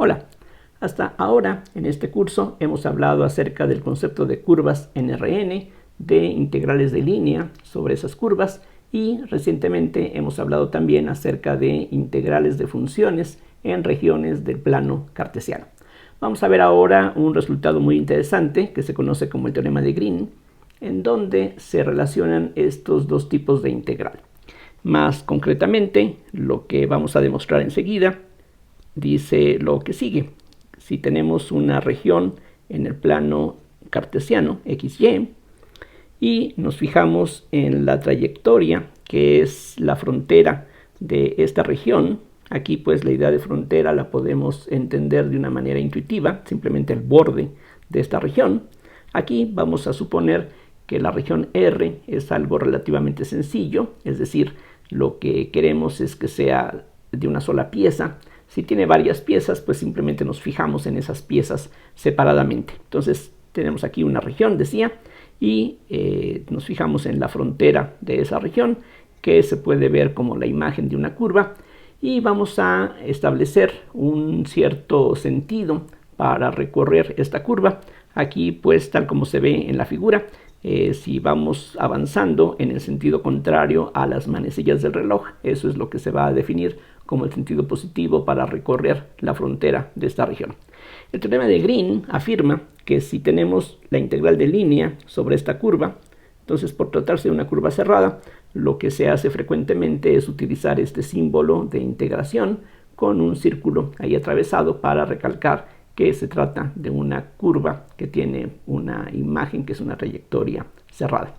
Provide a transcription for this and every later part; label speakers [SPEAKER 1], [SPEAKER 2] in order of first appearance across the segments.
[SPEAKER 1] Hola, hasta ahora en este curso hemos hablado acerca del concepto de curvas NRN, de integrales de línea sobre esas curvas y recientemente hemos hablado también acerca de integrales de funciones en regiones del plano cartesiano. Vamos a ver ahora un resultado muy interesante que se conoce como el teorema de Green, en donde se relacionan estos dos tipos de integral. Más concretamente, lo que vamos a demostrar enseguida dice lo que sigue. Si tenemos una región en el plano cartesiano, XY, y nos fijamos en la trayectoria, que es la frontera de esta región, aquí pues la idea de frontera la podemos entender de una manera intuitiva, simplemente el borde de esta región. Aquí vamos a suponer que la región R es algo relativamente sencillo, es decir, lo que queremos es que sea de una sola pieza. Si tiene varias piezas, pues simplemente nos fijamos en esas piezas separadamente. Entonces tenemos aquí una región, decía, y nos fijamos en la frontera de esa región, que se puede ver como la imagen de una curva, y vamos a establecer un cierto sentido para recorrer esta curva. Aquí, pues, tal como se ve en la figura, si vamos avanzando en el sentido contrario a las manecillas del reloj, eso es lo que se va a definir como el sentido positivo para recorrer la frontera de esta región. El teorema de Green afirma que si tenemos la integral de línea sobre esta curva, entonces por tratarse de una curva cerrada, lo que se hace frecuentemente es utilizar este símbolo de integración con un círculo ahí atravesado para recalcar que se trata de una curva que tiene una imagen que es una trayectoria cerrada.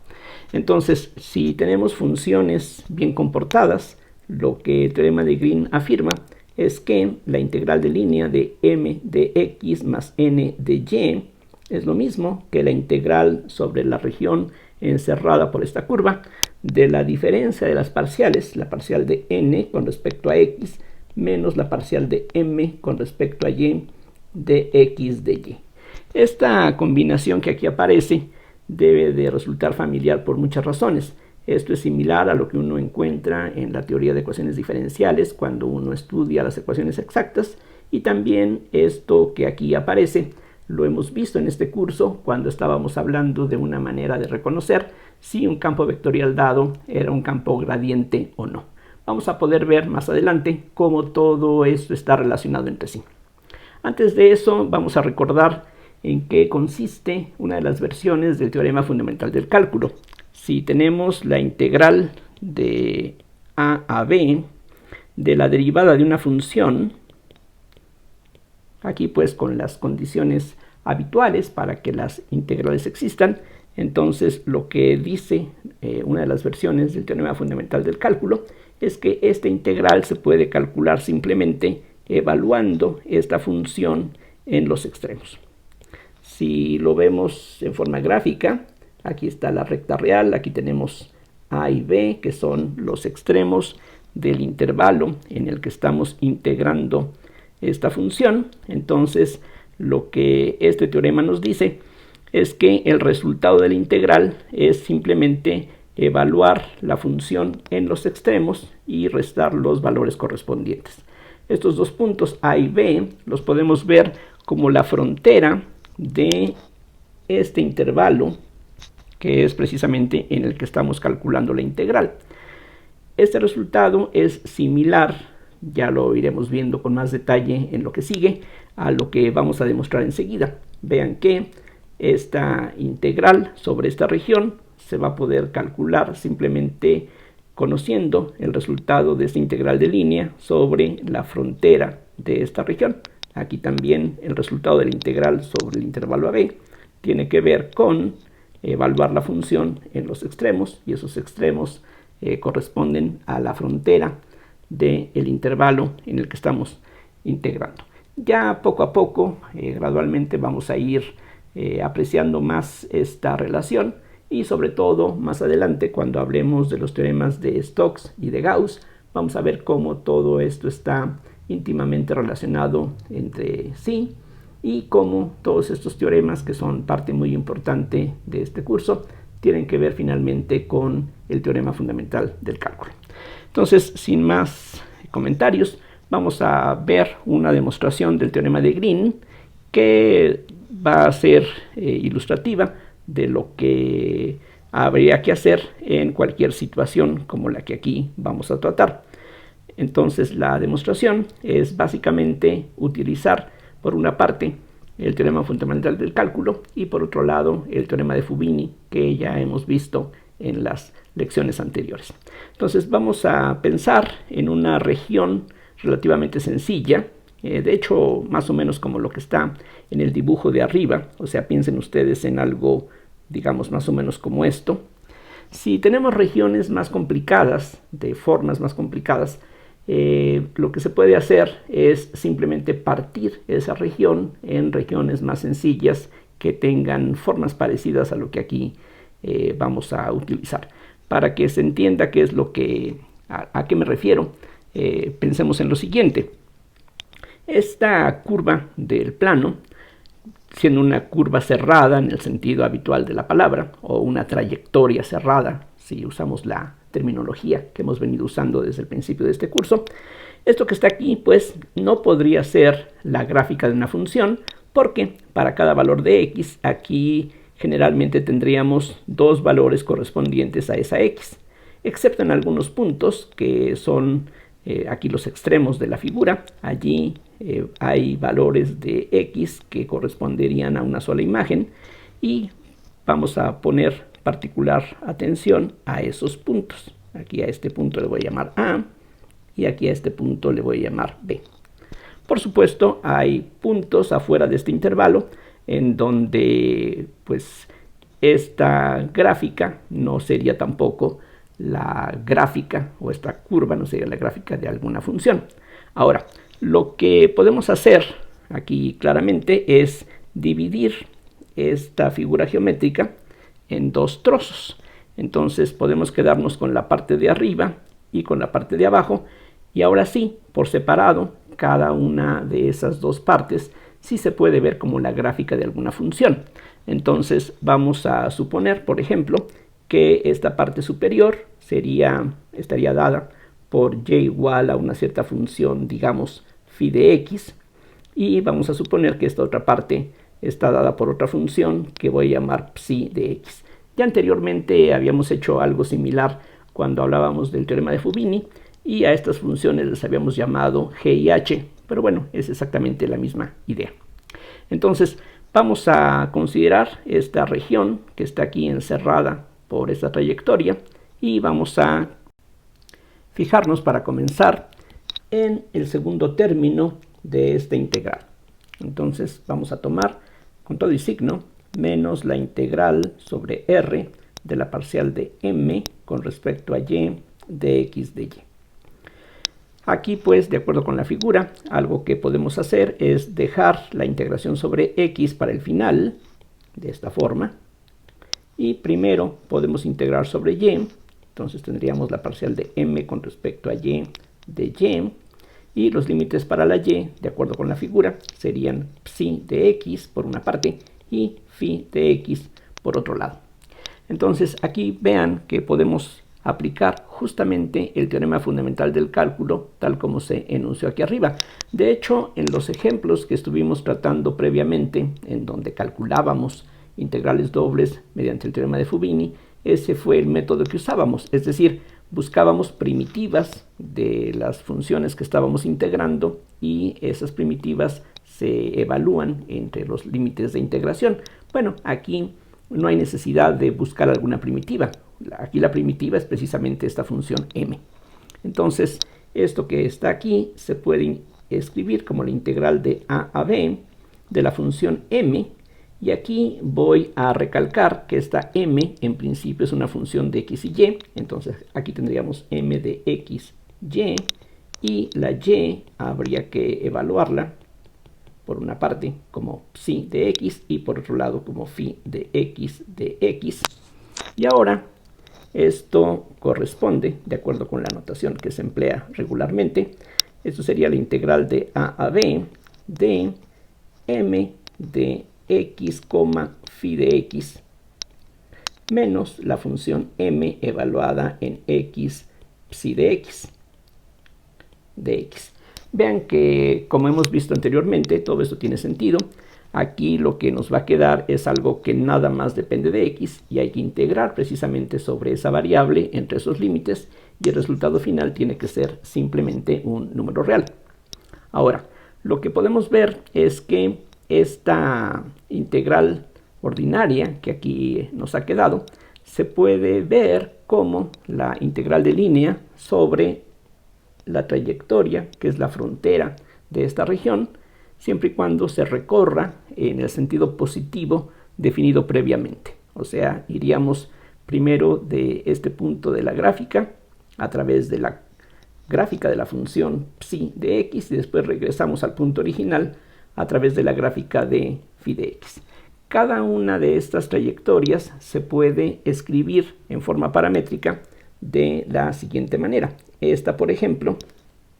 [SPEAKER 1] Entonces, si tenemos funciones bien comportadas, lo que el teorema de Green afirma es que la integral de línea de m de x más n de y es lo mismo que la integral sobre la región encerrada por esta curva de la diferencia de las parciales, la parcial de n con respecto a x menos la parcial de m con respecto a y de x de y. Esta combinación que aquí aparece debe de resultar familiar por muchas razones. Esto es similar a lo que uno encuentra en la teoría de ecuaciones diferenciales cuando uno estudia las ecuaciones exactas, y también esto que aquí aparece lo hemos visto en este curso cuando estábamos hablando de una manera de reconocer si un campo vectorial dado era un campo gradiente o no. Vamos a poder ver más adelante cómo todo esto está relacionado entre sí. Antes de eso, vamos a recordar en qué consiste una de las versiones del teorema fundamental del cálculo. Si tenemos la integral de a b de la derivada de una función, aquí pues con las condiciones habituales para que las integrales existan, entonces lo que dice una de las versiones del teorema fundamental del cálculo es que esta integral se puede calcular simplemente evaluando esta función en los extremos. Si lo vemos en forma gráfica, aquí está la recta real, aquí tenemos a y b, que son los extremos del intervalo en el que estamos integrando esta función. Entonces, lo que este teorema nos dice es que el resultado de la integral es simplemente evaluar la función en los extremos y restar los valores correspondientes. Estos dos puntos a y b los podemos ver como la frontera de este intervalo, que es precisamente en el que estamos calculando la integral. Este resultado es similar, ya lo iremos viendo con más detalle en lo que sigue, a lo que vamos a demostrar enseguida. Vean que esta integral sobre esta región se va a poder calcular simplemente conociendo el resultado de esta integral de línea sobre la frontera de esta región. Aquí también el resultado de la integral sobre el intervalo AB tiene que ver con evaluar la función en los extremos, y esos extremos corresponden a la frontera del intervalo en el que estamos integrando. Ya poco a poco, gradualmente vamos a ir apreciando más esta relación, y sobre todo más adelante cuando hablemos de los teoremas de Stokes y de Gauss vamos a ver cómo todo esto está íntimamente relacionado entre sí y cómo todos estos teoremas, que son parte muy importante de este curso, tienen que ver finalmente con el teorema fundamental del cálculo. Entonces, sin más comentarios, vamos a ver una demostración del teorema de Green que va a ser ilustrativa de lo que habría que hacer en cualquier situación como la que aquí vamos a tratar. Entonces la demostración es básicamente utilizar por una parte el teorema fundamental del cálculo y por otro lado el teorema de Fubini que ya hemos visto en las lecciones anteriores. Entonces vamos a pensar en una región relativamente sencilla, de hecho más o menos como lo que está en el dibujo de arriba, o sea, piensen ustedes en algo, digamos, más o menos como esto. Si tenemos regiones más complicadas, de formas más complicadas, lo que se puede hacer es simplemente partir esa región en regiones más sencillas que tengan formas parecidas a lo que aquí vamos a utilizar. Para que se entienda qué es lo que, a qué me refiero, pensemos en lo siguiente. Esta curva del plano, siendo una curva cerrada en el sentido habitual de la palabra, o una trayectoria cerrada, si usamos la terminología que hemos venido usando desde el principio de este curso, esto que está aquí pues no podría ser la gráfica de una función, porque para cada valor de x aquí generalmente tendríamos dos valores correspondientes a esa x, excepto en algunos puntos que son aquí los extremos de la figura. Allí hay valores de x que corresponderían a una sola imagen y vamos a poner particular atención a esos puntos. Aquí a este punto le voy a llamar A y aquí a este punto le voy a llamar B. Por supuesto, hay puntos afuera de este intervalo en donde pues esta gráfica no sería tampoco la gráfica, o esta curva no sería la gráfica de alguna función. Ahora, lo que podemos hacer aquí claramente es dividir esta figura geométrica en dos trozos. Entonces podemos quedarnos con la parte de arriba y con la parte de abajo, y ahora sí, por separado, cada una de esas dos partes sí se puede ver como la gráfica de alguna función. Entonces vamos a suponer, por ejemplo, que esta parte superior estaría dada por y igual a una cierta función, digamos, phi de x, y vamos a suponer que esta otra parte está dada por otra función que voy a llamar psi de x. Ya anteriormente habíamos hecho algo similar cuando hablábamos del teorema de Fubini, y a estas funciones les habíamos llamado g y h, pero bueno, es exactamente la misma idea. Entonces vamos a considerar esta región que está aquí encerrada por esta trayectoria y vamos a fijarnos para comenzar en el segundo término de esta integral. Entonces vamos a tomar con todo y signo menos la integral sobre r de la parcial de m con respecto a y de x de y. Aquí pues, de acuerdo con la figura, algo que podemos hacer es dejar la integración sobre x para el final, de esta forma, y primero podemos integrar sobre y. Entonces tendríamos la parcial de m con respecto a y de y, y los límites para la y, de acuerdo con la figura, serían psi de x por una parte y phi de x por otro lado. Entonces aquí vean que podemos aplicar justamente el teorema fundamental del cálculo tal como se enunció aquí arriba. De hecho, en los ejemplos que estuvimos tratando previamente, en donde calculábamos integrales dobles mediante el teorema de Fubini, ese fue el método que usábamos, es decir, buscábamos primitivas de las funciones que estábamos integrando y esas primitivas se evalúan entre los límites de integración. Bueno, aquí no hay necesidad de buscar alguna primitiva. Aquí la primitiva es precisamente esta función m. Entonces, esto que está aquí se puede escribir como la integral de a a b de la función m. Y aquí voy a recalcar que esta m en principio es una función de x y y. Entonces aquí tendríamos m de x, y la y habría que evaluarla por una parte como psi de x y por otro lado como phi de x de x. Y ahora esto corresponde, de acuerdo con la notación que se emplea regularmente, esto sería la integral de a a b de m de x, phi de x menos la función m evaluada en x psi de x. Vean que, como hemos visto anteriormente, todo esto tiene sentido. Aquí lo que nos va a quedar es algo que nada más depende de x y hay que integrar precisamente sobre esa variable entre esos límites y el resultado final tiene que ser simplemente un número real. Ahora, lo que podemos ver es que esta integral ordinaria que aquí nos ha quedado se puede ver como la integral de línea sobre la trayectoria, que es la frontera de esta región, siempre y cuando se recorra en el sentido positivo definido previamente. O sea, iríamos primero de este punto de la gráfica a través de la gráfica de la función psi de x y después regresamos al punto original a través de la gráfica de phi de x. Cada una de estas trayectorias se puede escribir en forma paramétrica de la siguiente manera. Esta, por ejemplo,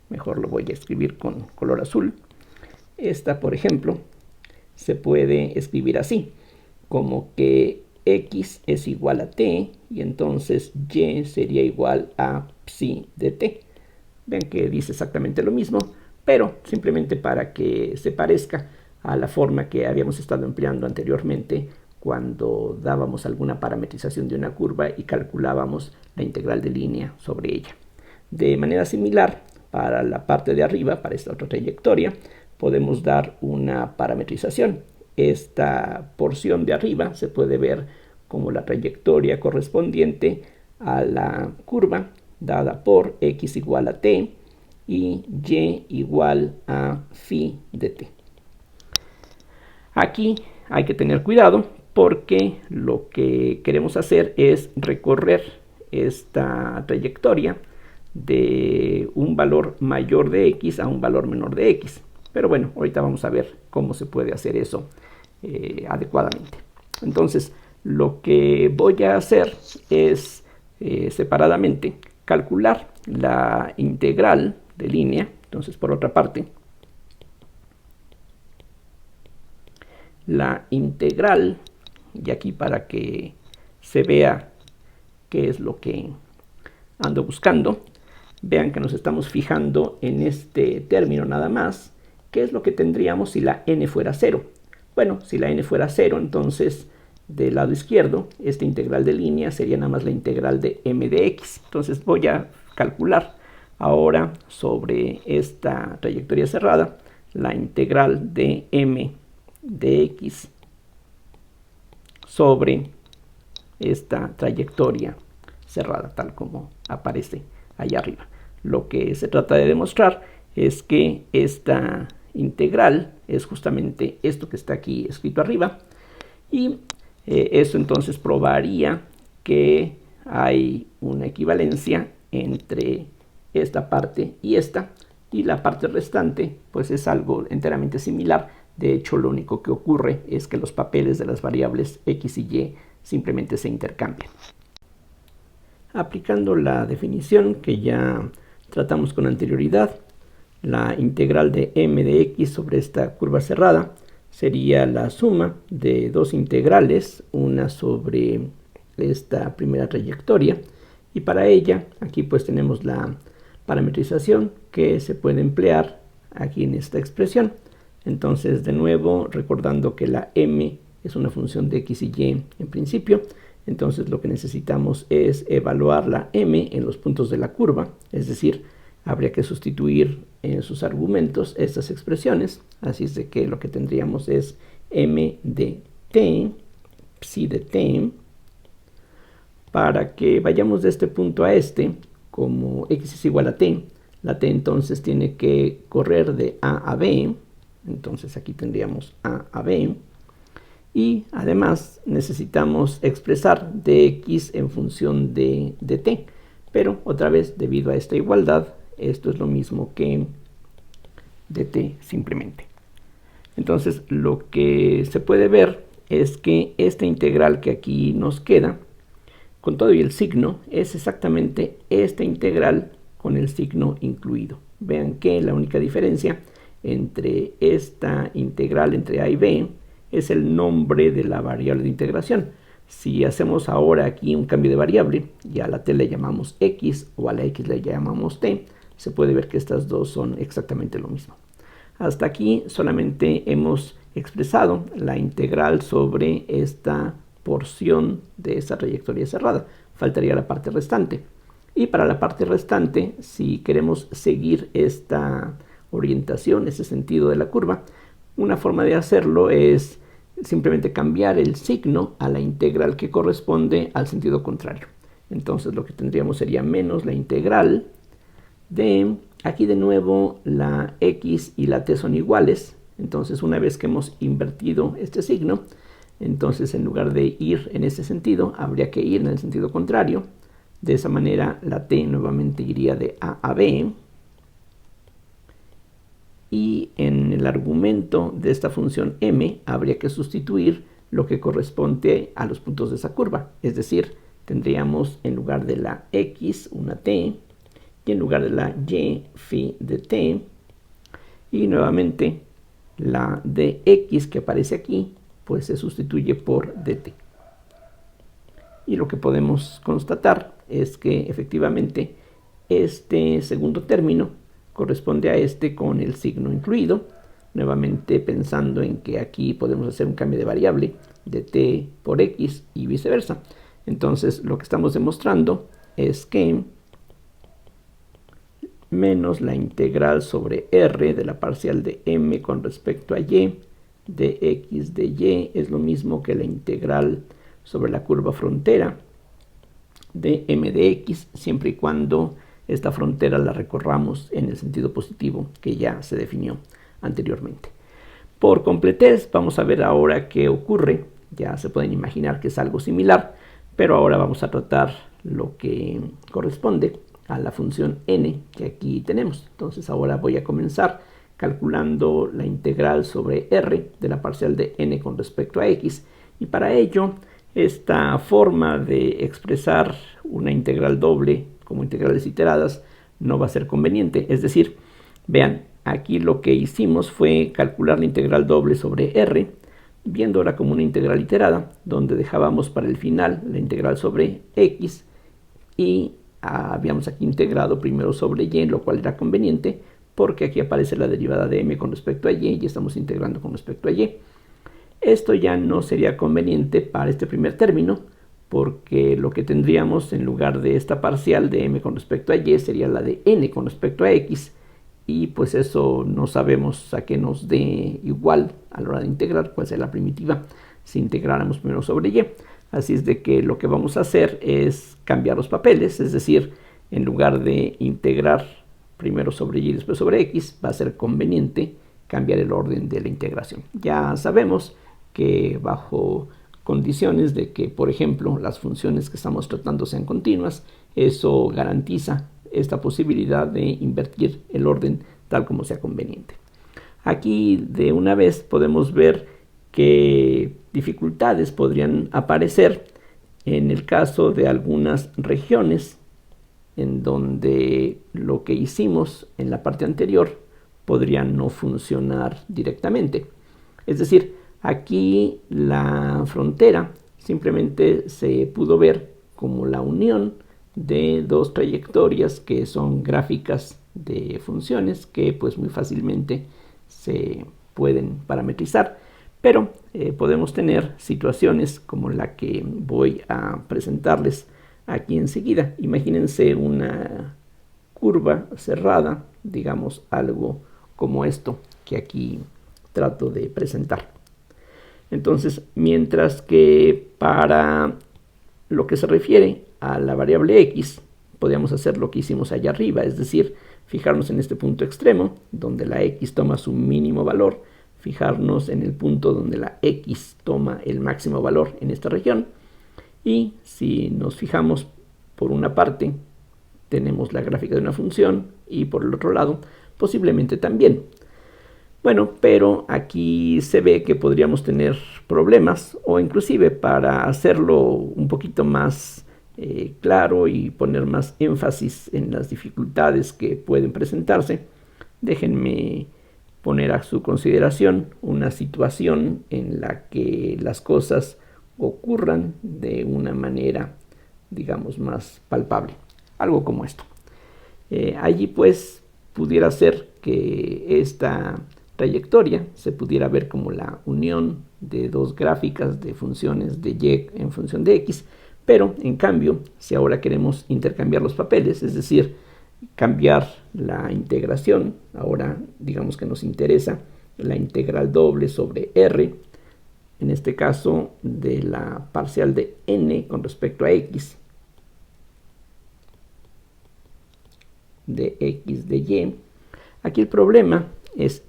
[SPEAKER 1] mejor lo voy a escribir con color azul. Esta, por ejemplo, se puede escribir así, como que x es igual a t y entonces y sería igual a psi de t. Ven que dice exactamente lo mismo, pero simplemente para que se parezca a la forma que habíamos estado empleando anteriormente cuando dábamos alguna parametrización de una curva y calculábamos la integral de línea sobre ella. De manera similar, para la parte de arriba, para esta otra trayectoria, podemos dar una parametrización. Esta porción de arriba se puede ver como la trayectoria correspondiente a la curva dada por x igual a t y y igual a phi de t. Aquí hay que tener cuidado porque lo que queremos hacer es recorrer esta trayectoria de un valor mayor de x a un valor menor de x. Pero bueno, ahorita vamos a ver cómo se puede hacer eso adecuadamente. Entonces, lo que voy a hacer es separadamente calcular la integral de línea. Entonces, por otra parte, la integral, y aquí para que se vea qué es lo que ando buscando, vean que nos estamos fijando en este término nada más. ¿Qué es lo que tendríamos si la n fuera 0? Bueno, si la n fuera 0, entonces del lado izquierdo, esta integral de línea sería nada más la integral de m de x. Entonces voy a calcular ahora sobre esta trayectoria cerrada la integral de m de x sobre esta trayectoria cerrada, tal como aparece allá arriba. Lo que se trata de demostrar es que esta integral es justamente esto que está aquí escrito arriba y esto entonces probaría que hay una equivalencia entre esta parte y esta, y la parte restante pues es algo enteramente similar. De hecho, lo único que ocurre es que los papeles de las variables x y y simplemente se intercambian. Aplicando la definición que ya tratamos con anterioridad, la integral de m de x sobre esta curva cerrada sería la suma de dos integrales, una sobre esta primera trayectoria, y para ella aquí pues tenemos la parametrización que se puede emplear aquí en esta expresión. Entonces, de nuevo, recordando que la m es una función de x y y en principio, entonces lo que necesitamos es evaluar la m en los puntos de la curva, es decir, habría que sustituir en sus argumentos estas expresiones, así es de que lo que tendríamos es m de t, psi de t, para que vayamos de este punto a este, como x es igual a t, la t entonces tiene que correr de a a b, entonces aquí tendríamos a a b, y además necesitamos expresar dx en función de t, pero otra vez debido a esta igualdad, esto es lo mismo que dt simplemente. Entonces lo que se puede ver es que esta integral que aquí nos queda, con todo y el signo, es exactamente esta integral con el signo incluido. Vean que la única diferencia entre esta integral entre a y b es el nombre de la variable de integración. Si hacemos ahora aquí un cambio de variable y a la t le llamamos x o a la x le llamamos t, Se puede ver que estas dos son exactamente lo mismo. Hasta aquí solamente hemos expresado la integral sobre esta porción de esa trayectoria cerrada. Faltaría la parte restante. Y para la parte restante, si queremos seguir esta orientación, ese sentido de la curva, una forma de hacerlo es simplemente cambiar el signo a la integral que corresponde al sentido contrario. Entonces lo que tendríamos sería menos la integral de, aquí de nuevo la x y la t son iguales. Entonces una vez que hemos invertido este signo, entonces en lugar de ir en ese sentido, habría que ir en el sentido contrario. De esa manera la t nuevamente iría de a a b. Y en el argumento de esta función m habría que sustituir lo que corresponde a los puntos de esa curva. Es decir, tendríamos en lugar de la x una t y en lugar de la y phi de t. Y nuevamente la dx que aparece aquí pues se sustituye por dt. Y lo que podemos constatar es que efectivamente este segundo término corresponde a este con el signo incluido, nuevamente pensando en que aquí podemos hacer un cambio de variable de t por x y viceversa. Entonces lo que estamos demostrando es que menos la integral sobre r de la parcial de m con respecto a y de x de y es lo mismo que la integral sobre la curva frontera de m de x, siempre y cuando esta frontera la recorramos en el sentido positivo que ya se definió anteriormente. Por completez, vamos a ver ahora qué ocurre. Ya se pueden imaginar que es algo similar, pero ahora vamos a tratar lo que corresponde a la función n que aquí tenemos. Entonces ahora voy a comenzar calculando la integral sobre r de la parcial de n con respecto a x, y para ello esta forma de expresar una integral doble como integrales iteradas no va a ser conveniente. Es decir, vean, aquí lo que hicimos fue calcular la integral doble sobre r, viéndola como una integral iterada, donde dejábamos para el final la integral sobre x y habíamos aquí integrado primero sobre y, lo cual era conveniente porque aquí aparece la derivada de m con respecto a y estamos integrando con respecto a y. Esto ya no sería conveniente para este primer término, porque lo que tendríamos en lugar de esta parcial de m con respecto a y sería la de n con respecto a x, y pues eso no sabemos a qué nos dé igual a la hora de integrar, cuál sería la primitiva si integráramos primero sobre y. Así es de que lo que vamos a hacer es cambiar los papeles, es decir, en lugar de integrar primero sobre y y después sobre x, va a ser conveniente cambiar el orden de la integración. Ya sabemos que bajo condiciones de que, por ejemplo, las funciones que estamos tratando sean continuas, eso garantiza esta posibilidad de invertir el orden tal como sea conveniente. Aquí de una vez podemos ver qué dificultades podrían aparecer en el caso de algunas regiones en donde lo que hicimos en la parte anterior podría no funcionar directamente. Es decir, aquí la frontera simplemente se pudo ver como la unión de dos trayectorias que son gráficas de funciones que pues muy fácilmente se pueden parametrizar, pero podemos tener situaciones como la que voy a presentarles aquí enseguida. Imagínense una curva cerrada, digamos algo como esto que aquí trato de presentar. Entonces, mientras que para lo que se refiere a la variable x, podríamos hacer lo que hicimos allá arriba, es decir, fijarnos en este punto extremo, donde la x toma su mínimo valor, fijarnos en el punto donde la x toma el máximo valor en esta región, y si nos fijamos por una parte, tenemos la gráfica de una función, y por el otro lado, posiblemente también. Bueno, pero aquí se ve que podríamos tener problemas, o inclusive para hacerlo un poquito más claro y poner más énfasis en las dificultades que pueden presentarse, déjenme poner a su consideración una situación en la que las cosas ocurran de una manera, digamos, más palpable. Algo como esto. Allí pues pudiera ser que esta trayectoria se pudiera ver como la unión de dos gráficas de funciones de y en función de x, pero en cambio, si ahora queremos intercambiar los papeles, es decir, cambiar la integración, ahora digamos que nos interesa la integral doble sobre r, en este caso de la parcial de n con respecto a x, de x de y. Aquí el problema es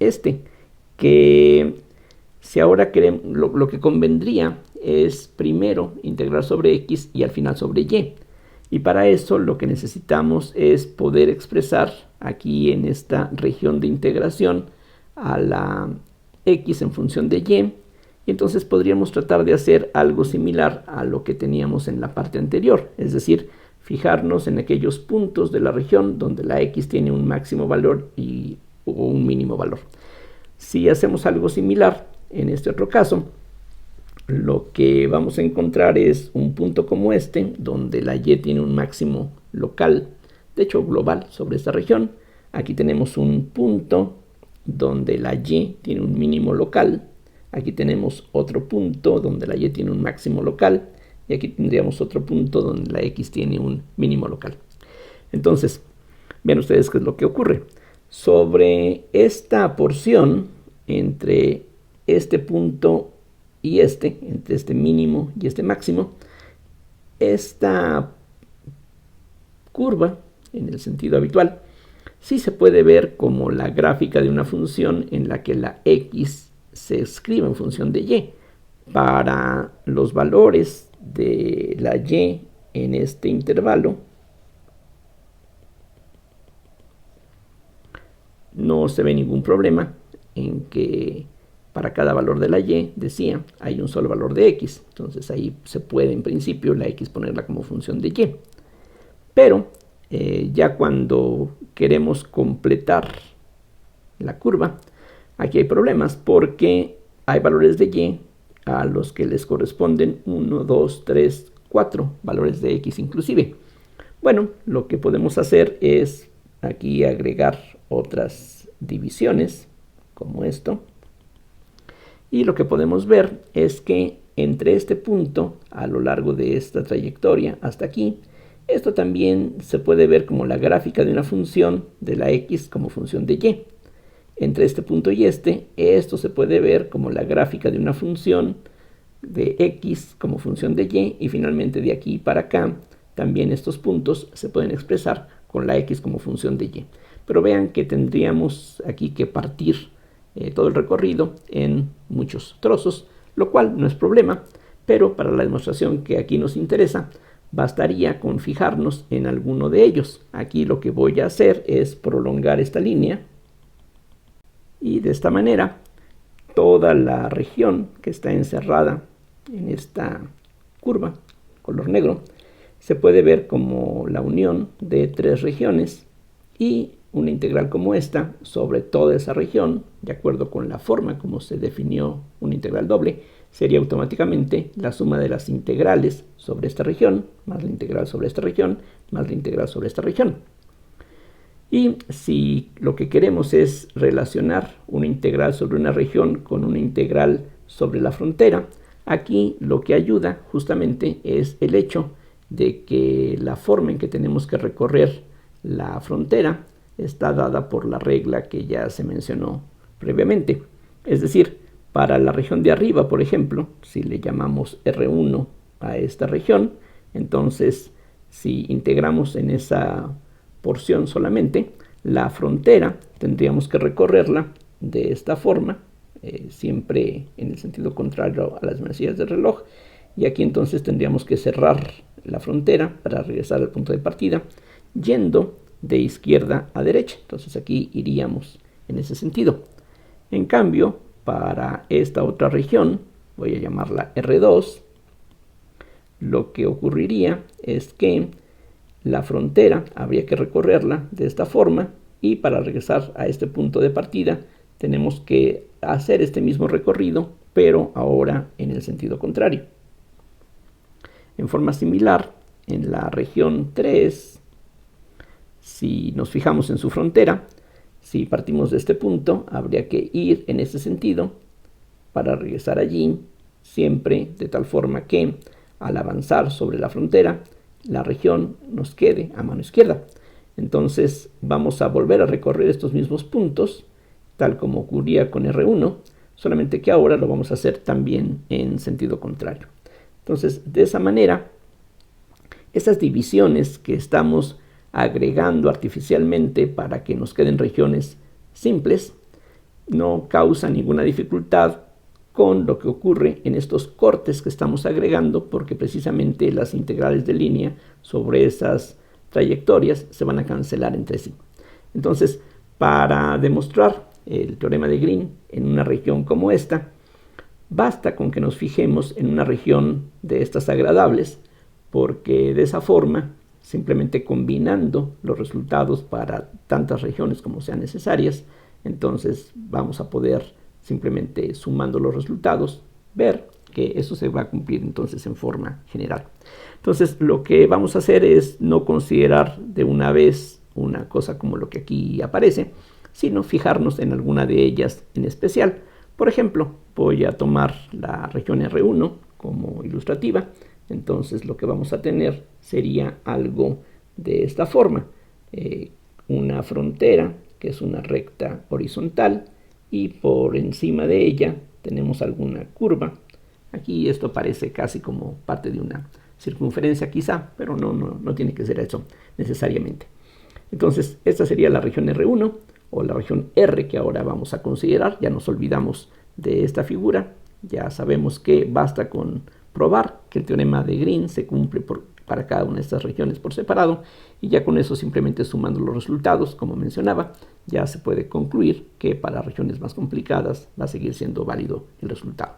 [SPEAKER 1] que si ahora queremos, lo que convendría es primero integrar sobre x y al final sobre y. Y para eso lo que necesitamos es poder expresar aquí en esta región de integración a la x en función de y. Y entonces podríamos tratar de hacer algo similar a lo que teníamos en la parte anterior, es decir, fijarnos en aquellos puntos de la región donde la x tiene un máximo valor o un mínimo valor. Si hacemos algo similar en este otro caso, lo que vamos a encontrar es un punto como este, donde la y tiene un máximo local, de hecho global, sobre esta región. Aquí tenemos un punto donde la y tiene un mínimo local. Aquí tenemos otro punto donde la y tiene un máximo local. Y aquí tendríamos otro punto donde la x tiene un mínimo local. Entonces, vean ustedes qué es lo que ocurre. Sobre esta porción, entre este punto y entre este mínimo y este máximo, esta curva, en el sentido habitual, sí se puede ver como la gráfica de una función en la que la x se escribe en función de y. Para los valores de la y en este intervalo, no se ve ningún problema en que para cada valor de la y, decía, hay un solo valor de x. Entonces ahí se puede en principio la x ponerla como función de y. Pero ya cuando queremos completar la curva, aquí hay problemas porque hay valores de y a los que les corresponden 1, 2, 3, 4 valores de x inclusive. Bueno, lo que podemos hacer es aquí agregar otras divisiones como esto. Y lo que podemos ver es que entre este punto, a lo largo de esta trayectoria hasta aquí, esto también se puede ver como la gráfica de una función de la x como función de y. Entre este punto y esto se puede ver como la gráfica de una función de x como función de y. Y finalmente de aquí para acá, también estos puntos se pueden expresar con la x como función de y. Pero vean que tendríamos aquí que partir todo el recorrido en muchos trozos, lo cual no es problema, pero para la demostración que aquí nos interesa, bastaría con fijarnos en alguno de ellos. Aquí lo que voy a hacer es prolongar esta línea y de esta manera toda la región que está encerrada en esta curva, color negro, se puede ver como la unión de tres regiones y una integral como esta sobre toda esa región, de acuerdo con la forma como se definió una integral doble, sería automáticamente la suma de las integrales sobre esta región, más la integral sobre esta región, más la integral sobre esta región. Y si lo que queremos es relacionar una integral sobre una región con una integral sobre la frontera, aquí lo que ayuda justamente es el hecho de que la forma en que tenemos que recorrer la frontera está dada por la regla que ya se mencionó previamente. Es decir, para la región de arriba, por ejemplo, si le llamamos R1 a esta región, entonces si integramos en esa porción solamente, la frontera tendríamos que recorrerla de esta forma, siempre en el sentido contrario a las manecillas del reloj, y aquí entonces tendríamos que cerrar la frontera para regresar al punto de partida, yendo de izquierda a derecha. Entonces aquí iríamos en ese sentido. En cambio, para esta otra región, voy a llamarla R2, lo que ocurriría es que la frontera habría que recorrerla de esta forma y para regresar a este punto de partida tenemos que hacer este mismo recorrido, pero ahora en el sentido contrario. En forma similar, en la región 3 Si nos fijamos en su frontera, si partimos de este punto, habría que ir en ese sentido para regresar allí, siempre de tal forma que al avanzar sobre la frontera, la región nos quede a mano izquierda. Entonces vamos a volver a recorrer estos mismos puntos, tal como ocurría con R1, solamente que ahora lo vamos a hacer también en sentido contrario. Entonces, de esa manera, esas divisiones que estamos agregando artificialmente para que nos queden regiones simples, no causan ninguna dificultad con lo que ocurre en estos cortes que estamos agregando, porque precisamente las integrales de línea sobre esas trayectorias se van a cancelar entre sí. Entonces, para demostrar el teorema de Green en una región como esta, basta con que nos fijemos en una región de estas agradables, porque de esa forma, simplemente combinando los resultados para tantas regiones como sean necesarias, entonces vamos a poder, simplemente sumando los resultados, ver que eso se va a cumplir entonces en forma general. Entonces lo que vamos a hacer es no considerar de una vez una cosa como lo que aquí aparece, sino fijarnos en alguna de ellas en especial. Por ejemplo, voy a tomar la región R1 como ilustrativa. Entonces lo que vamos a tener sería algo de esta forma. Una frontera que es una recta horizontal y por encima de ella tenemos alguna curva. Aquí esto parece casi como parte de una circunferencia quizá, pero no tiene que ser eso necesariamente. Entonces esta sería la región R1 o la región R que ahora vamos a considerar. Ya nos olvidamos de esta figura, ya sabemos que basta con probar que el teorema de Green se cumple para cada una de estas regiones por separado, y ya con eso, simplemente sumando los resultados, como mencionaba, ya se puede concluir que para regiones más complicadas va a seguir siendo válido el resultado.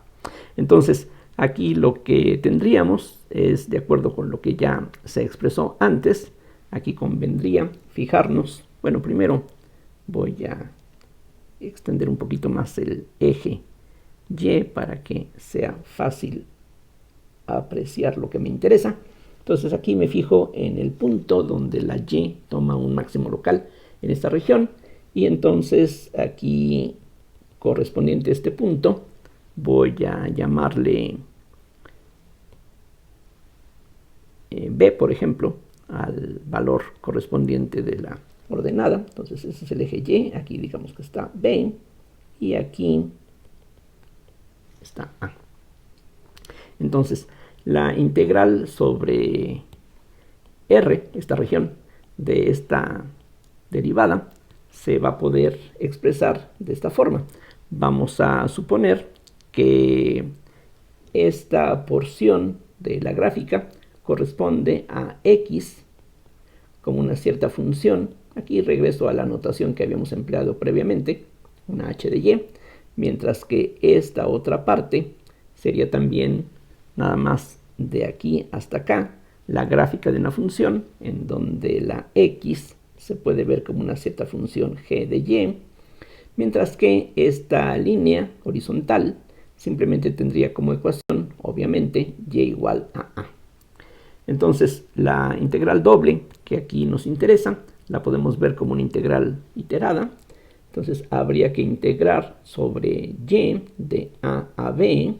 [SPEAKER 1] Entonces aquí lo que tendríamos es, de acuerdo con lo que ya se expresó antes, aquí convendría fijarnos, bueno, primero voy a extender un poquito más el eje Y para que sea fácil apreciar lo que me interesa. Entonces aquí me fijo en el punto donde la Y toma un máximo local en esta región, y entonces aquí, correspondiente a este punto, voy a llamarle B, por ejemplo, al valor correspondiente de la ordenada. Entonces ese es el eje Y, aquí digamos que está B y aquí está A. Entonces la integral sobre R, esta región de esta derivada, se va a poder expresar de esta forma. Vamos a suponer que esta porción de la gráfica corresponde a X como una cierta función. Aquí regreso a la notación que habíamos empleado previamente, una h de y, mientras que esta otra parte sería también nada más de aquí hasta acá la gráfica de una función en donde la x se puede ver como una cierta función g de y, mientras que esta línea horizontal simplemente tendría como ecuación, obviamente, y igual a a. Entonces la integral doble que aquí nos interesa la podemos ver como una integral iterada. Entonces habría que integrar sobre y de a b,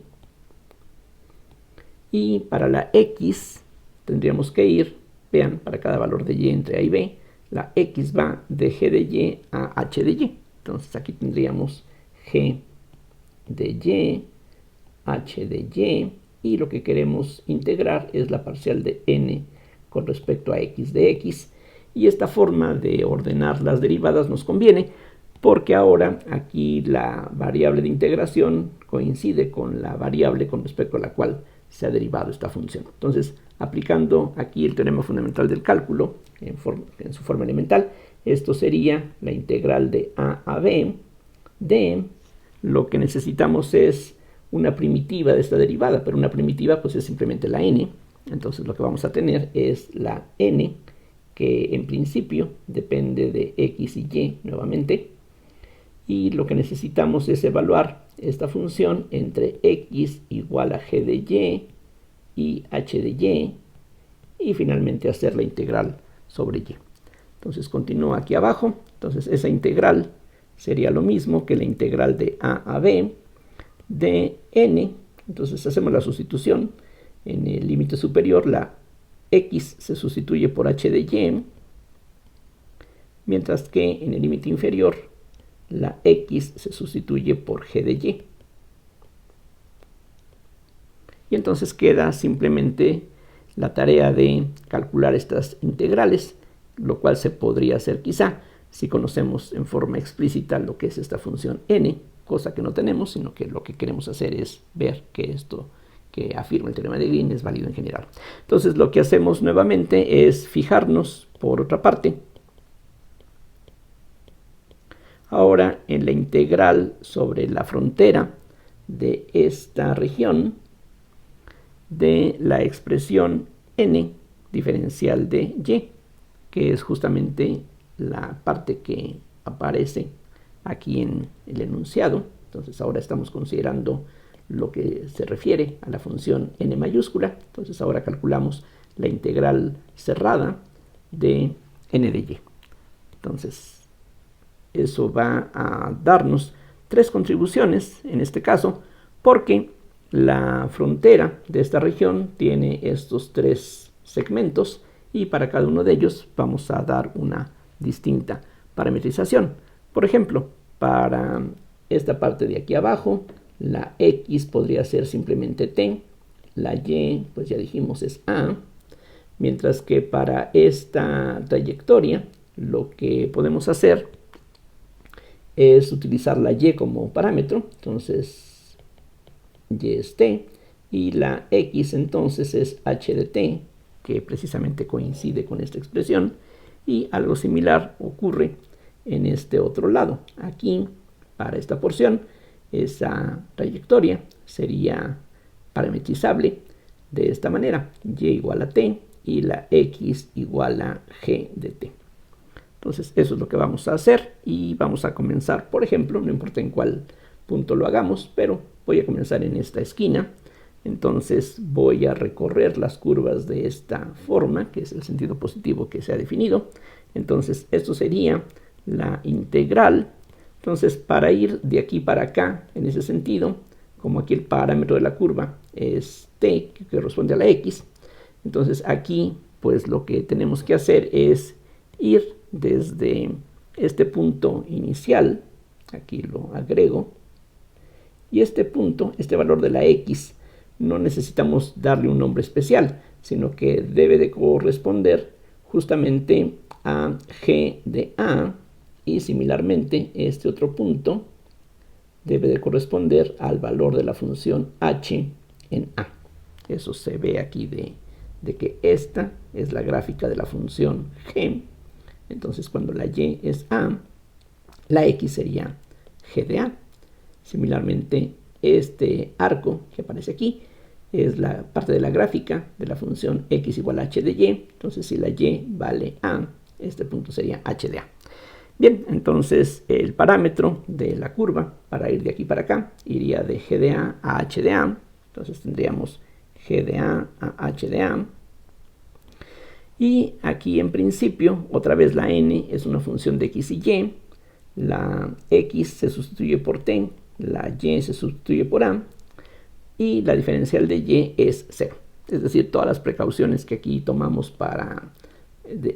[SPEAKER 1] y para la x tendríamos que ir, vean, para cada valor de y entre a y b, la x va de g de y a h de y. Entonces aquí tendríamos g de y, h de y, y lo que queremos integrar es la parcial de n con respecto a x de x. Y esta forma de ordenar las derivadas nos conviene porque ahora aquí la variable de integración coincide con la variable con respecto a la cual se ha derivado esta función. Entonces, aplicando aquí el teorema fundamental del cálculo en su forma elemental, esto sería la integral de a b de, lo que necesitamos es una primitiva de esta derivada, pero una primitiva pues es simplemente la n. Entonces lo que vamos a tener es la n, que en principio depende de x y y nuevamente, y lo que necesitamos es evaluar esta función entre x igual a g de y h de y finalmente hacer la integral sobre y. Entonces continúa aquí abajo. Entonces esa integral sería lo mismo que la integral de a a b de n. Entonces hacemos la sustitución. En el límite superior la x se sustituye por h de y, mientras que en el límite inferior la x se sustituye por g de y. Y entonces queda simplemente la tarea de calcular estas integrales, lo cual se podría hacer quizá si conocemos en forma explícita lo que es esta función n, cosa que no tenemos, sino que lo que queremos hacer es ver que esto que afirma el teorema de Green es válido en general. Entonces lo que hacemos nuevamente es fijarnos, por otra parte, ahora en la integral sobre la frontera de esta región de la expresión n diferencial de y, que es justamente la parte que aparece aquí en el enunciado. Entonces ahora estamos considerando lo que se refiere a la función n mayúscula. Entonces ahora calculamos la integral cerrada de n de y. Entonces eso va a darnos 3 contribuciones en este caso, porque la frontera de esta región tiene estos 3 segmentos y para cada uno de ellos vamos a dar una distinta parametrización. Por ejemplo, para esta parte de aquí abajo, la x podría ser simplemente t, la y, pues ya dijimos, es a, mientras que para esta trayectoria lo que podemos hacer es utilizar la y como parámetro. Entonces y es t y la x entonces es h de t, que precisamente coincide con esta expresión, y algo similar ocurre en este otro lado. Aquí, para esta porción, esa trayectoria sería parametrizable de esta manera: y igual a t y la x igual a g de t. Entonces eso es lo que vamos a hacer y vamos a comenzar, por ejemplo, no importa en cuál punto lo hagamos, pero voy a comenzar en esta esquina. Entonces voy a recorrer las curvas de esta forma, que es el sentido positivo que se ha definido. Entonces esto sería la integral. Entonces para ir de aquí para acá en ese sentido, como aquí el parámetro de la curva es t, que corresponde a la x, entonces aquí pues lo que tenemos que hacer es ir desde este punto inicial, aquí lo agrego, y este punto, este valor de la x, no necesitamos darle un nombre especial, sino que debe de corresponder justamente a g de a, y similarmente este otro punto debe de corresponder al valor de la función h en a. Eso se ve aquí de que esta es la gráfica de la función g. Entonces cuando la y es a, la x sería g de a. Similarmente, este arco que aparece aquí es la parte de la gráfica de la función x igual a h de y. Entonces si la y vale a, este punto sería h de a. Bien, entonces el parámetro de la curva para ir de aquí para acá iría de g de a h de a. Entonces tendríamos g de a h de a. Y aquí en principio, otra vez la n es una función de x y y. La x se sustituye por t, la y se sustituye por a, y la diferencial de y es 0. Es decir, todas las precauciones que aquí tomamos para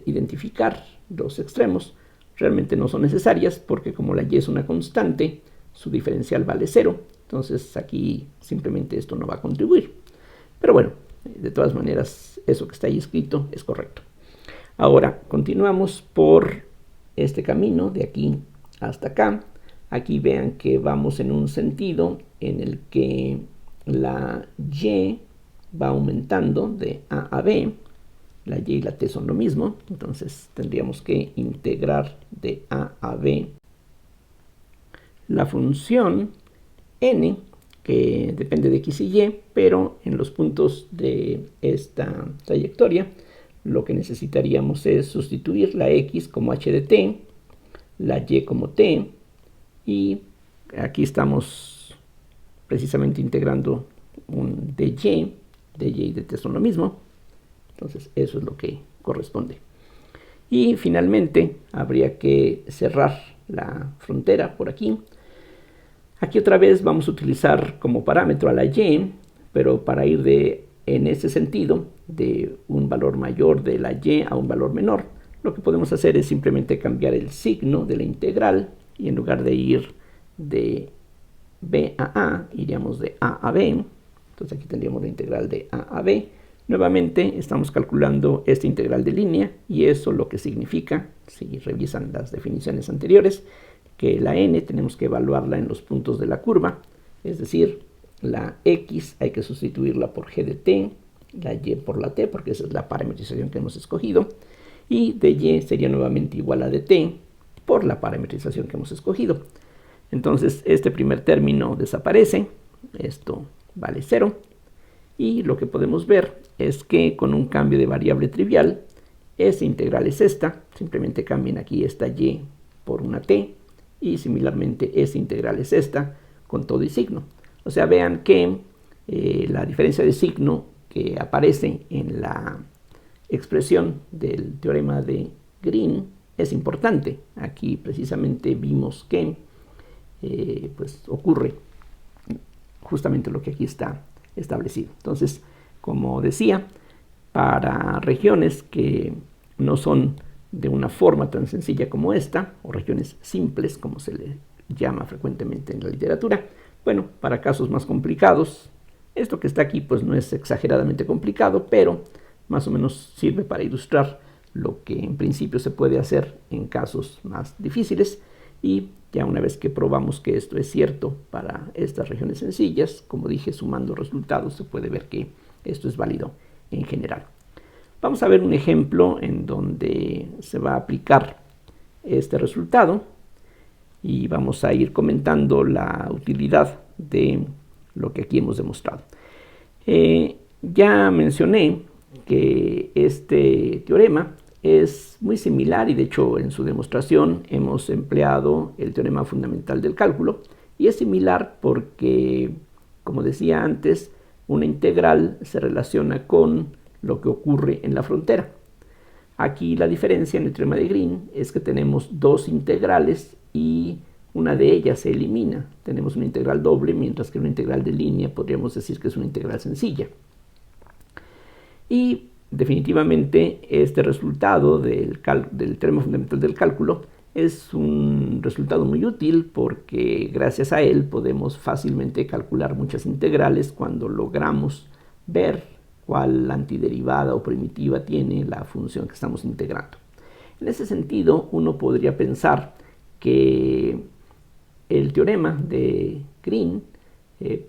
[SPEAKER 1] identificar los extremos realmente no son necesarias, porque como la y es una constante, su diferencial vale 0. Entonces aquí simplemente esto no va a contribuir. Pero bueno, de todas maneras, eso que está ahí escrito es correcto. Ahora, continuamos por este camino de aquí hasta acá. Aquí vean que vamos en un sentido en el que la y va aumentando de a a b. La y la t son lo mismo, entonces tendríamos que integrar de a a b la función n, que depende de x y y, pero en los puntos de esta trayectoria lo que necesitaríamos es sustituir la x como h de t, la y como t, y aquí estamos precisamente integrando un dy y de t son lo mismo. Entonces eso es lo que corresponde. Y finalmente habría que cerrar la frontera por aquí. Aquí otra vez vamos a utilizar como parámetro a la y, pero para ir en ese sentido, de un valor mayor de la y a un valor menor, lo que podemos hacer es simplemente cambiar el signo de la integral, y en lugar de ir de b a, iríamos de a a b. Entonces aquí tendríamos la integral de a a b. Nuevamente estamos calculando esta integral de línea, y eso lo que significa, si revisan las definiciones anteriores, que la n tenemos que evaluarla en los puntos de la curva, es decir, la x hay que sustituirla por g de t, la y por la t, porque esa es la parametrización que hemos escogido, y de y sería nuevamente igual a de t por la parametrización que hemos escogido. Entonces este primer término desaparece, esto vale 0, y lo que podemos ver es que con un cambio de variable trivial, esa integral es esta, simplemente cambien aquí esta y por una t, y similarmente esa integral es esta, con todo y signo. O sea, vean que la diferencia de signo que aparece en la expresión del teorema de Green es importante. Aquí precisamente vimos que pues ocurre justamente lo que aquí está establecido. Entonces, como decía, para regiones que no son de una forma tan sencilla como esta, o regiones simples, como se le llama frecuentemente en la literatura, bueno, para casos más complicados, esto que está aquí pues no es exageradamente complicado, pero más o menos sirve para ilustrar lo que en principio se puede hacer en casos más difíciles, y ya una vez que probamos que esto es cierto para estas regiones sencillas, como dije, sumando resultados se puede ver que esto es válido en general. Vamos a ver un ejemplo en donde se va a aplicar este resultado, y vamos a ir comentando la utilidad de lo que aquí hemos demostrado. Ya mencioné que este teorema es muy similar, y de hecho en su demostración hemos empleado el teorema fundamental del cálculo, y es similar porque, como decía antes, una integral se relaciona con lo que ocurre en la frontera. Aquí la diferencia en el teorema de Green es que tenemos dos integrales y una de ellas se elimina. Tenemos una integral doble, mientras que una integral de línea podríamos decir que es una integral sencilla. Y definitivamente este resultado del teorema fundamental del cálculo es un resultado muy útil, porque gracias a él podemos fácilmente calcular muchas integrales cuando logramos ver cuál antiderivada o primitiva tiene la función que estamos integrando. En ese sentido, uno podría pensar que el teorema de Green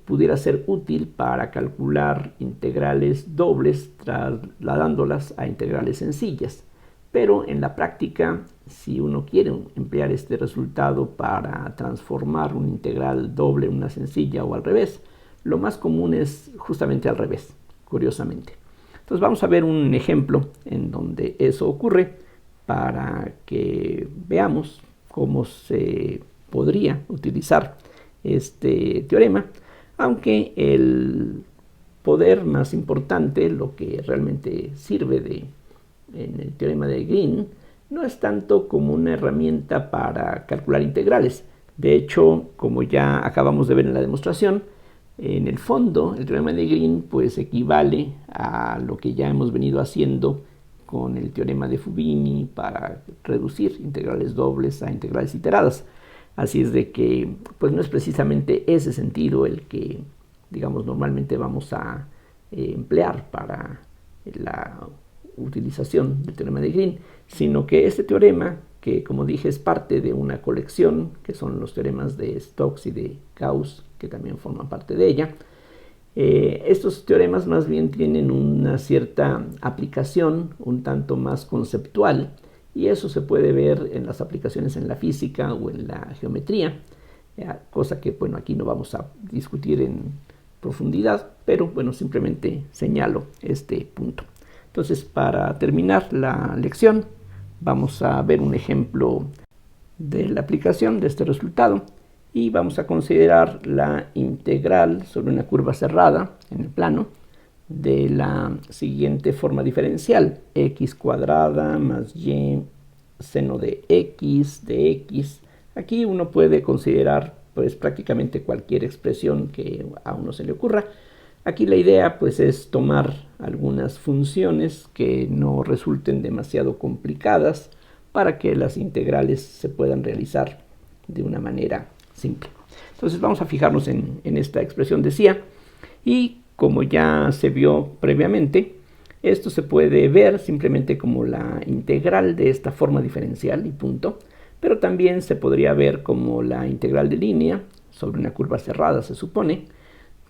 [SPEAKER 1] pudiera ser útil para calcular integrales dobles trasladándolas a integrales sencillas, pero en la práctica, si uno quiere emplear este resultado para transformar una integral doble en una sencilla o al revés, lo más común es justamente al revés, curiosamente. Entonces vamos a ver un ejemplo en donde eso ocurre, para que veamos cómo se podría utilizar este teorema, aunque el poder más importante, lo que realmente sirve en el teorema de Green, no es tanto como una herramienta para calcular integrales. De hecho, como ya acabamos de ver en la demostración, en el fondo el teorema de Green pues equivale a lo que ya hemos venido haciendo con el teorema de Fubini para reducir integrales dobles a integrales iteradas. Así es de que pues no es precisamente ese sentido el que, digamos, normalmente vamos a emplear para la utilización del teorema de Green, sino que este teorema, que como dije es parte de una colección, que son los teoremas de Stokes y de Gauss, que también forman parte de ella, estos teoremas más bien tienen una cierta aplicación un tanto más conceptual, y eso se puede ver en las aplicaciones en la física o en la geometría, cosa que bueno, aquí no vamos a discutir en profundidad, pero bueno, simplemente señalo este punto. Entonces, para terminar la lección, vamos a ver un ejemplo de la aplicación de este resultado, y vamos a considerar la integral sobre una curva cerrada en el plano de la siguiente forma diferencial: x cuadrada más y seno de x. Aquí uno puede considerar pues prácticamente cualquier expresión que a uno se le ocurra. Aquí la idea pues es tomar algunas funciones que no resulten demasiado complicadas para que las integrales se puedan realizar de una manera simple. Entonces vamos a fijarnos en esta expresión de CIA, y como ya se vio previamente, esto se puede ver simplemente como la integral de esta forma diferencial y punto, pero también se podría ver como la integral de línea sobre una curva cerrada, se supone,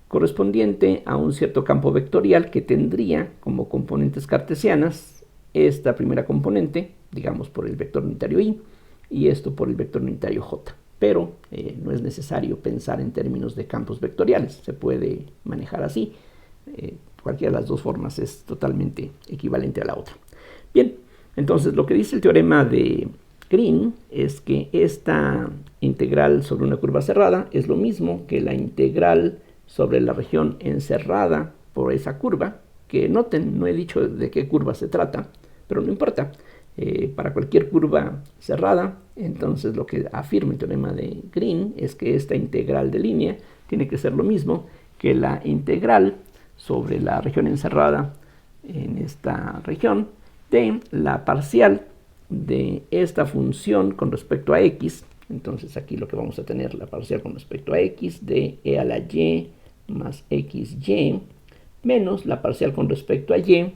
[SPEAKER 1] correspondiente a un cierto campo vectorial que tendría como componentes cartesianas esta primera componente, digamos por el vector unitario y esto por el vector unitario j. Pero no es necesario pensar en términos de campos vectoriales, se puede manejar así. Cualquiera de las dos formas es totalmente equivalente a la otra. Bien, entonces lo que dice el teorema de Green es que esta integral sobre una curva cerrada es lo mismo que la integral sobre la región encerrada por esa curva, que noten, no he dicho de qué curva se trata, pero no importa. Para cualquier curva cerrada, entonces lo que afirma el teorema de Green es que esta integral de línea tiene que ser lo mismo que la integral sobre la región encerrada en esta región de la parcial de esta función con respecto a x. Entonces aquí lo que vamos a tener, la parcial con respecto a x de e a la y más xy menos la parcial con respecto a y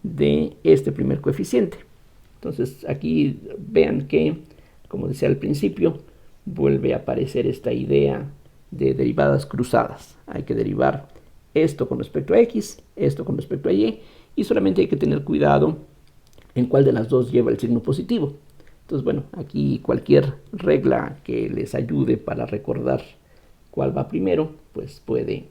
[SPEAKER 1] de este primer coeficiente. Entonces aquí vean que, como decía al principio, vuelve a aparecer esta idea de derivadas cruzadas. Hay que derivar esto con respecto a x, esto con respecto a y, y solamente hay que tener cuidado en cuál de las dos lleva el signo positivo. Entonces, bueno, aquí cualquier regla que les ayude para recordar cuál va primero, pues puede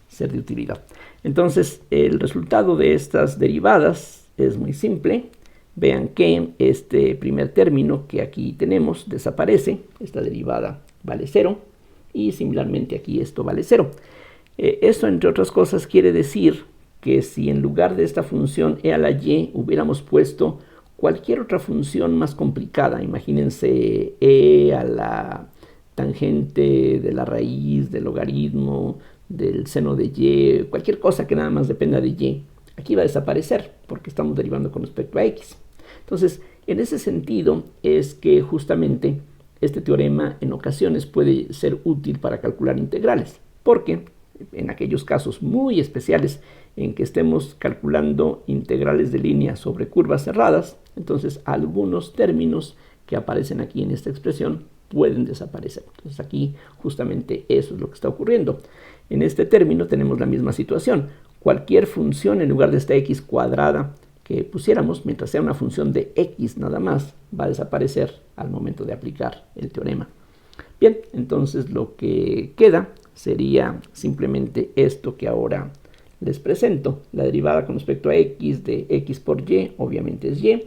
[SPEAKER 1] ser de utilidad. Entonces, el resultado de estas derivadas es muy simple. Vean que este primer término que aquí tenemos desaparece, esta derivada vale 0, y similarmente aquí esto vale 0. Esto, entre otras cosas, quiere decir que si en lugar de esta función e a la y hubiéramos puesto cualquier otra función más complicada, imagínense e a la tangente de la raíz, del logaritmo, del seno de y, cualquier cosa que nada más dependa de y, aquí va a desaparecer porque estamos derivando con respecto a x. Entonces, en ese sentido es que justamente este teorema en ocasiones puede ser útil para calcular integrales, porque en aquellos casos muy especiales en que estemos calculando integrales de línea sobre curvas cerradas, entonces algunos términos que aparecen aquí en esta expresión pueden desaparecer. Entonces aquí justamente eso es lo que está ocurriendo. En este término tenemos la misma situación. Cualquier función en lugar de esta x cuadrada que pusiéramos, mientras sea una función de x nada más, va a desaparecer al momento de aplicar el teorema. Bien, entonces lo que queda sería simplemente esto que ahora les presento. La derivada con respecto a x de x por y, obviamente es y.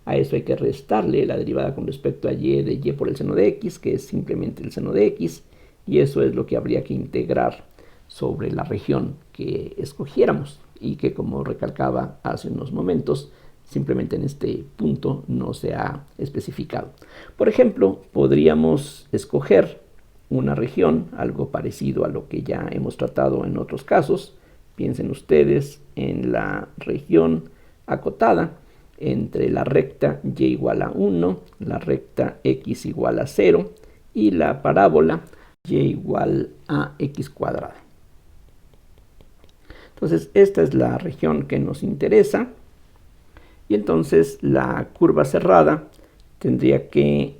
[SPEAKER 1] A eso hay que restarle la derivada con respecto a y de y por el seno de x, que es simplemente el seno de x. Y eso es lo que habría que integrar sobre la región que escogiéramos y que, como recalcaba hace unos momentos, simplemente en este punto no se ha especificado. Por ejemplo, podríamos escoger una región, algo parecido a lo que ya hemos tratado en otros casos. Piensen ustedes en la región acotada entre la recta y igual a 1, la recta x igual a 0 y la parábola y igual a x cuadrada. Entonces, esta es la región que nos interesa. Y entonces la curva cerrada tendría que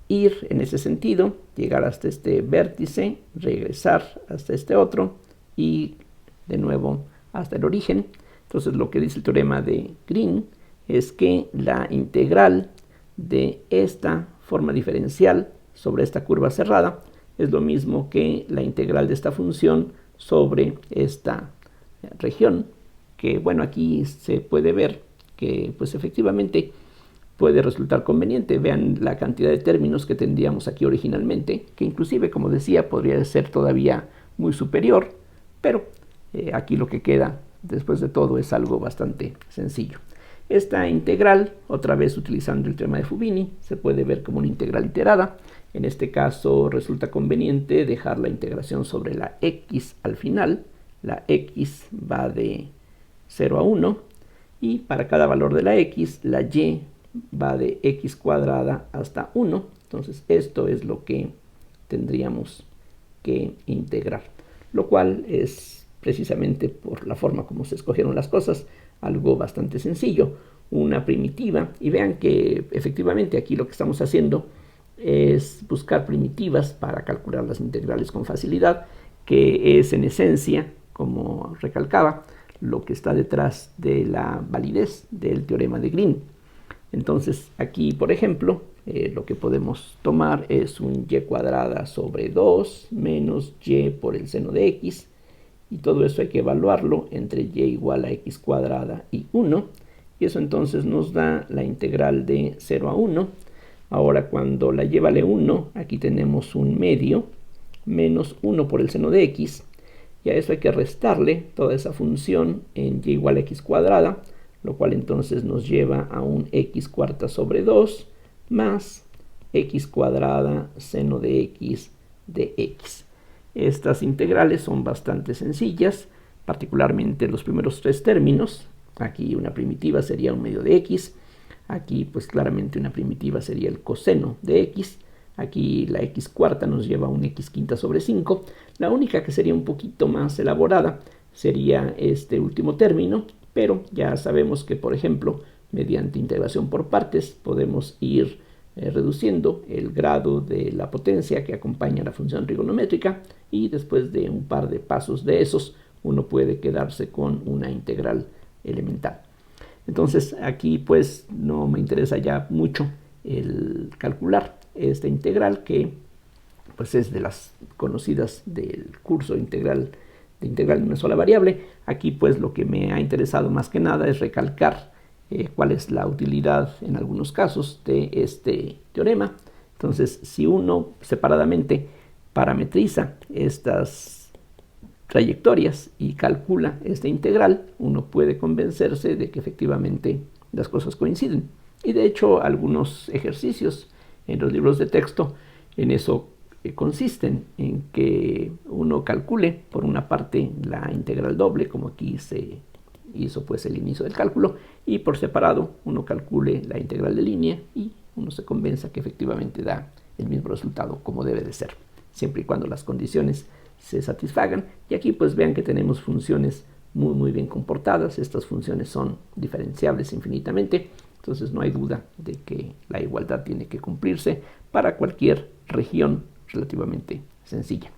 [SPEAKER 1] ir en ese sentido, llegar hasta este vértice, regresar hasta este otro y de nuevo hasta el origen. Entonces lo que dice el teorema de Green es que la integral de esta forma diferencial sobre esta curva cerrada es lo mismo que la integral de esta función sobre esta región, que bueno, aquí se puede ver que pues efectivamente puede resultar conveniente. Vean la cantidad de términos que tendríamos aquí originalmente, que inclusive, como decía, podría ser todavía muy superior, pero aquí lo que queda después de todo es algo bastante sencillo. Esta integral, otra vez utilizando el teorema de Fubini, se puede ver como una integral iterada. En este caso resulta conveniente dejar la integración sobre la x al final. La x va de 0 a 1 y para cada valor de la x, la y va de x cuadrada hasta 1. Entonces esto es lo que tendríamos que integrar, lo cual es precisamente por la forma como se escogieron las cosas, algo bastante sencillo, una primitiva, y vean que efectivamente aquí lo que estamos haciendo es buscar primitivas para calcular las integrales con facilidad, que es en esencia, como recalcaba, lo que está detrás de la validez del teorema de Green. Entonces aquí, por ejemplo, lo que podemos tomar es un y cuadrada sobre 2 menos y por el seno de x, y todo eso hay que evaluarlo entre y igual a x cuadrada y 1, y eso entonces nos da la integral de 0 a 1. Ahora cuando la y vale 1, aquí tenemos un medio menos 1 por el seno de x, y a eso hay que restarle toda esa función en y igual a x cuadrada, lo cual entonces nos lleva a un x cuarta sobre 2 más x cuadrada seno de x de x. Estas integrales son bastante sencillas, particularmente los primeros tres términos. Aquí una primitiva sería un medio de x, aquí pues claramente una primitiva sería el coseno de x, aquí la x cuarta nos lleva a un x quinta sobre 5, la única que sería un poquito más elaborada sería este último término, pero ya sabemos que, por ejemplo, mediante integración por partes podemos ir reduciendo el grado de la potencia que acompaña la función trigonométrica, y después de un par de pasos de esos uno puede quedarse con una integral elemental. Entonces aquí pues no me interesa ya mucho el calcular esta integral, que pues es de las conocidas del curso integral de una sola variable. Aquí pues lo que me ha interesado más que nada es recalcar cuál es la utilidad en algunos casos de este teorema. Entonces, si uno separadamente parametriza estas trayectorias y calcula esta integral, uno puede convencerse de que efectivamente las cosas coinciden. Y de hecho, algunos ejercicios en los libros de texto en eso consisten, en que uno calcule por una parte la integral doble, como aquí se hizo pues el inicio del cálculo, y por separado uno calcule la integral de línea y uno se convenza que efectivamente da el mismo resultado como debe de ser, siempre y cuando las condiciones se satisfagan. Y aquí pues vean que tenemos funciones muy bien comportadas. Estas funciones son diferenciables infinitamente, entonces no hay duda de que la igualdad tiene que cumplirse para cualquier región relativamente sencilla.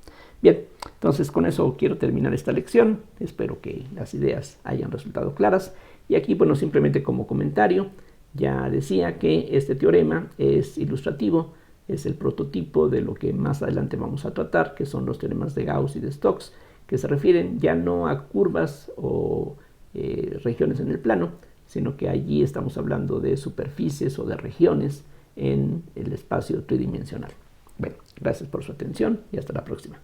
[SPEAKER 1] Bien, entonces con eso quiero terminar esta lección. Espero que las ideas hayan resultado claras. Y aquí, bueno, simplemente como comentario, ya decía que este teorema es ilustrativo, es el prototipo de lo que más adelante vamos a tratar, que son los teoremas de Gauss y de Stokes, que se refieren ya no a curvas o regiones en el plano, sino que allí estamos hablando de superficies o de regiones en el espacio tridimensional. Bueno, gracias por su atención y hasta la próxima.